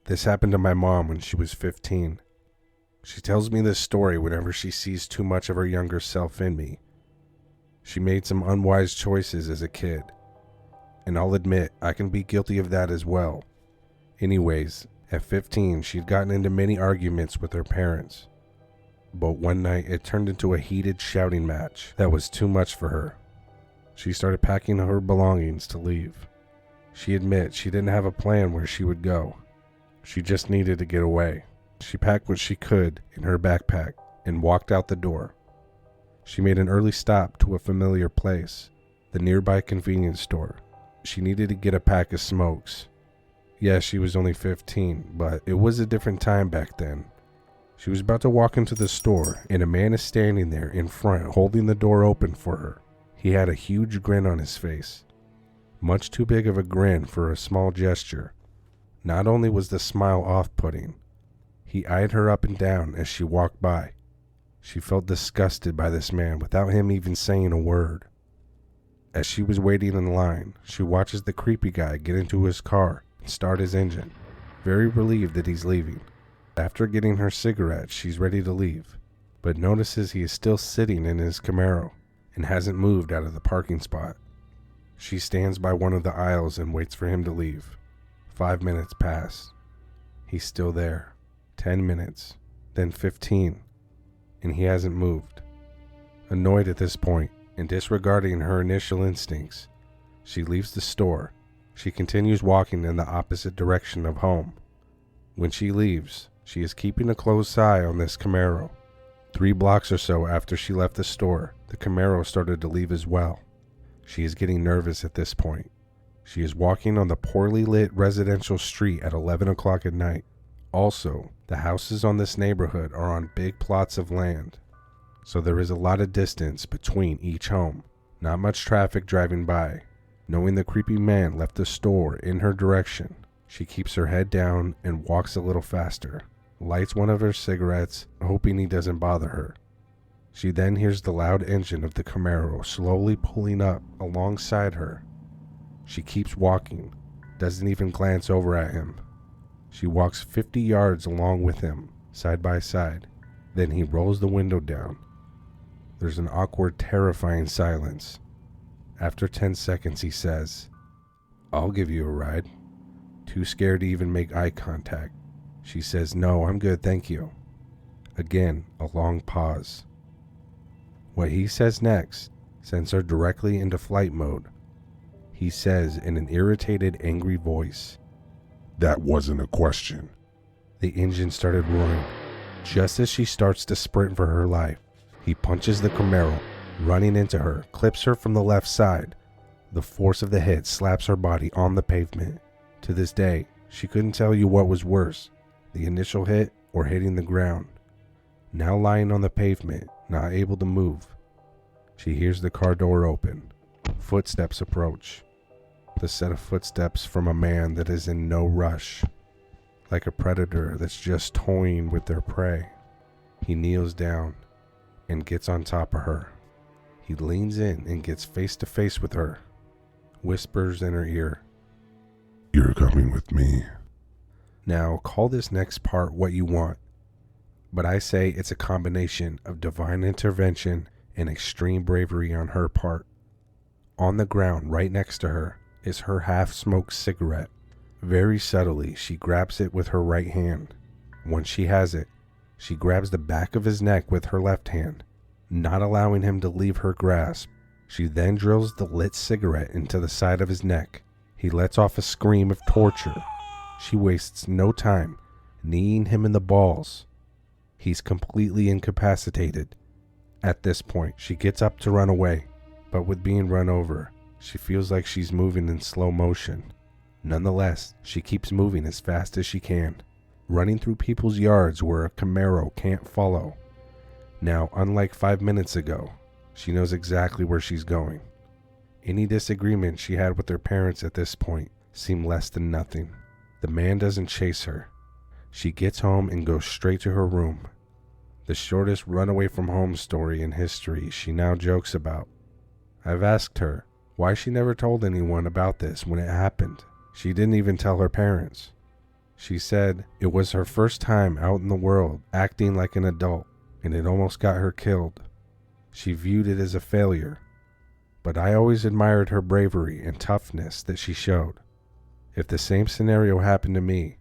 This happened to my mom when she was 15. She tells me this story whenever she sees too much of her younger self in me. She made some unwise choices as a kid, and I'll admit I can be guilty of that as well. Anyways, at 15, she'd gotten into many arguments with her parents, but one night it turned into a heated shouting match that was too much for her. She started packing her belongings to leave. She admits she didn't have a plan where she would go. She just needed to get away. She packed what she could in her backpack and walked out the door. She made an early stop to a familiar place, the nearby convenience store. She needed to get a pack of smokes. Yes, she was only 15, but it was a different time back then. She was about to walk into the store, and a man is standing there in front, holding the door open for her. He had a huge grin on his face, much too big of a grin for a small gesture. Not only was the smile off-putting, he eyed her up and down as she walked by. She felt disgusted by this man without him even saying a word. As she was waiting in line, she watches the creepy guy get into his car and start his engine, very relieved that he's leaving. After getting her cigarette, she's ready to leave, but notices he is still sitting in his Camaro and hasn't moved out of the parking spot. She stands by one of the aisles and waits for him to leave. 5 minutes pass. He's still there. 10 minutes, then 15, and he hasn't moved. Annoyed at this point and disregarding her initial instincts, she leaves the store. She continues walking in the opposite direction of home. When she leaves, she is keeping a close eye on this Camaro. 3 blocks or so after she left the store, the Camaro started to leave as well. She is getting nervous at this point. She is walking on the poorly lit residential street at 11 o'clock at night. Also, the houses on this neighborhood are on big plots of land, so there is a lot of distance between each home. Not much traffic driving by. Knowing the creepy man left the store in her direction, she keeps her head down and walks a little faster, lights one of her cigarettes, hoping he doesn't bother her. She then hears the loud engine of the Camaro slowly pulling up alongside her. She keeps walking, doesn't even glance over at him. She walks 50 yards along with him, side by side. Then he rolls the window down. There's an awkward, terrifying silence. After 10 seconds, he says, "I'll give you a ride." Too scared to even make eye contact, she says, "No, I'm good, thank you." Again, a long pause. What he says next sends her directly into flight mode. He says in an irritated, angry voice, "That wasn't a question." The engine started roaring. Just as she starts to sprint for her life, he punches the Camaro, running into her, clips her from the left side. The force of the hit slaps her body on the pavement. To this day, she couldn't tell you what was worse, the initial hit or hitting the ground. Now lying on the pavement, not able to move, she hears the car door open. Footsteps approach. The set of footsteps from a man that is in no rush, like a predator that's just toying with their prey. He kneels down and gets on top of her. He leans in and gets face to face with her, whispers in her ear, "You're coming with me." Now, call this next part what you want, but I say it's a combination of divine intervention and extreme bravery on her part. On the ground right next to her is her half-smoked cigarette. Very subtly, she grabs it with her right hand. Once she has it, she grabs the back of his neck with her left hand, not allowing him to leave her grasp. She then drills the lit cigarette into the side of his neck. He lets off a scream of torture. She wastes no time, kneeing him in the balls. He's completely incapacitated. At this point, she gets up to run away, but with being run over, she feels like she's moving in slow motion. Nonetheless, she keeps moving as fast as she can, running through people's yards where a Camaro can't follow. Now, unlike 5 minutes ago, she knows exactly where she's going. Any disagreement she had with her parents at this point seem less than nothing. The man doesn't chase her. She gets home and goes straight to her room. The shortest runaway from home story in history she now jokes about. I've asked her why she never told anyone about this when it happened. She didn't even tell her parents. She said it was her first time out in the world acting like an adult, and it almost got her killed. She viewed it as a failure, but I always admired her bravery and toughness that she showed. If the same scenario happened to me,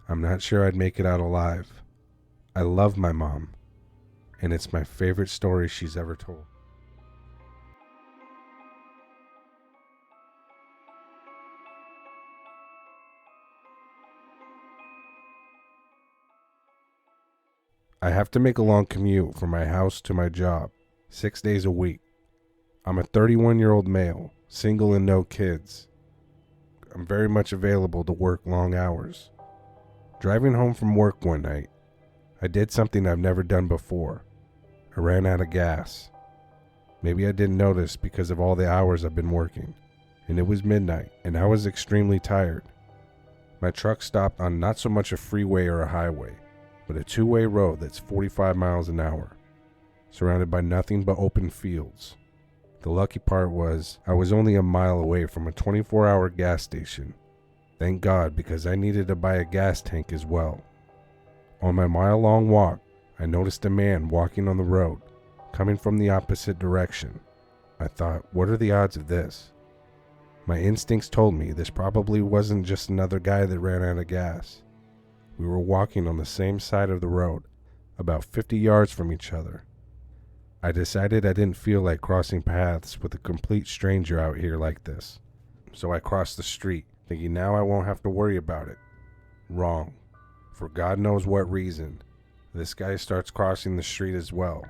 I'm not sure I'd make it out alive. I love my mom, and it's my favorite story she's ever told. I have to make a long commute from my house to my job, 6 days a week. I'm a 31-year-old male, single and no kids. I'm very much available to work long hours. Driving home from work one night, I did something I've never done before. I ran out of gas. Maybe I didn't notice because of all the hours I've been working, and it was midnight, and I was extremely tired. My truck stopped on not so much a freeway or a highway, but a two-way road that's 45 miles an hour, surrounded by nothing but open fields. The lucky part was I was only a mile away from a 24-hour gas station. Thank God, because I needed to buy a gas tank as well. On my mile-long walk, I noticed a man walking on the road, coming from the opposite direction. I thought, what are the odds of this? My instincts told me this probably wasn't just another guy that ran out of gas. We were walking on the same side of the road, about 50 yards from each other. I decided I didn't feel like crossing paths with a complete stranger out here like this. So I crossed the street, thinking now I won't have to worry about it. Wrong. For God knows what reason, this guy starts crossing the street as well.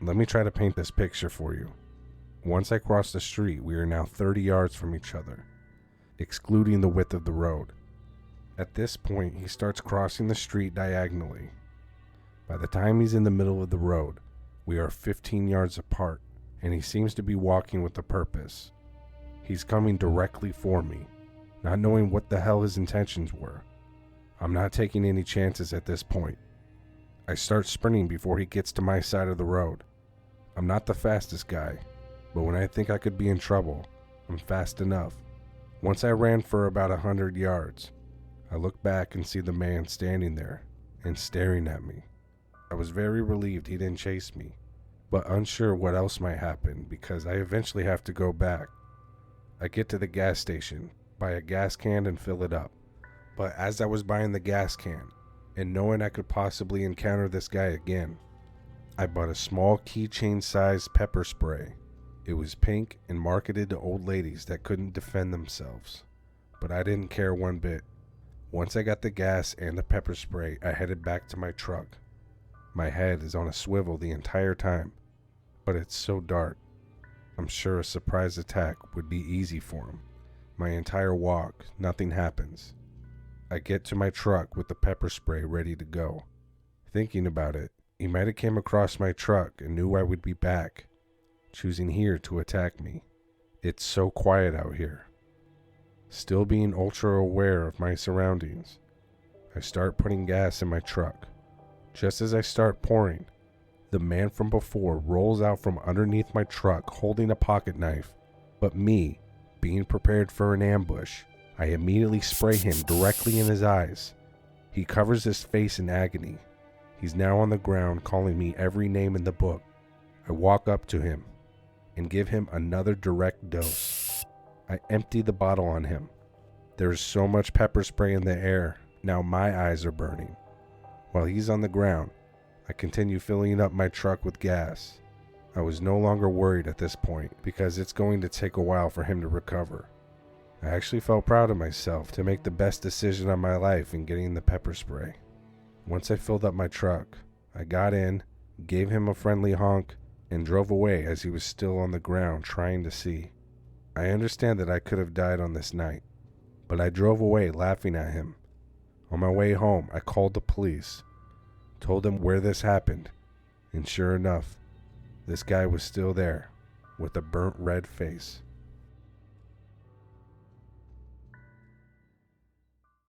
Let me try to paint this picture for you. Once I crossed the street, we are now 30 yards from each other, excluding the width of the road. At this point, he starts crossing the street diagonally. By the time he's in the middle of the road, we are 15 yards apart, and he seems to be walking with a purpose. He's coming directly for me, not knowing what the hell his intentions were. I'm not taking any chances at this point. I start sprinting before he gets to my side of the road. I'm not the fastest guy, but when I think I could be in trouble, I'm fast enough. Once I ran for about 100 yards. I look back and see the man standing there and staring at me. I was very relieved he didn't chase me, but unsure what else might happen because I eventually have to go back. I get to the gas station, buy a gas can and fill it up. But as I was buying the gas can, and knowing I could possibly encounter this guy again, I bought a small keychain-sized pepper spray. It was pink and marketed to old ladies that couldn't defend themselves, but I didn't care one bit. Once I got the gas and the pepper spray, I headed back to my truck. My head is on a swivel the entire time, but it's so dark. I'm sure a surprise attack would be easy for him. My entire walk, nothing happens. I get to my truck with the pepper spray ready to go. Thinking about it, he might have came across my truck and knew I would be back, choosing here to attack me. It's so quiet out here. Still being ultra aware of my surroundings, I start putting gas in my truck. Just as I start pouring, the man from before rolls out from underneath my truck holding a pocket knife, but me, being prepared for an ambush, I immediately spray him directly in his eyes. He covers his face in agony. He's now on the ground calling me every name in the book. I walk up to him and give him another direct dose. I empty the bottle on him. There is so much pepper spray in the air, now my eyes are burning. While he's on the ground, I continue filling up my truck with gas. I was no longer worried at this point because it's going to take a while for him to recover. I actually felt proud of myself to make the best decision of my life in getting the pepper spray. Once I filled up my truck, I got in, gave him a friendly honk, and drove away as he was still on the ground trying to see. I understand that I could have died on this night, but I drove away laughing at him. On my way home, I called the police, told them where this happened, and sure enough, this guy was still there with a burnt red face.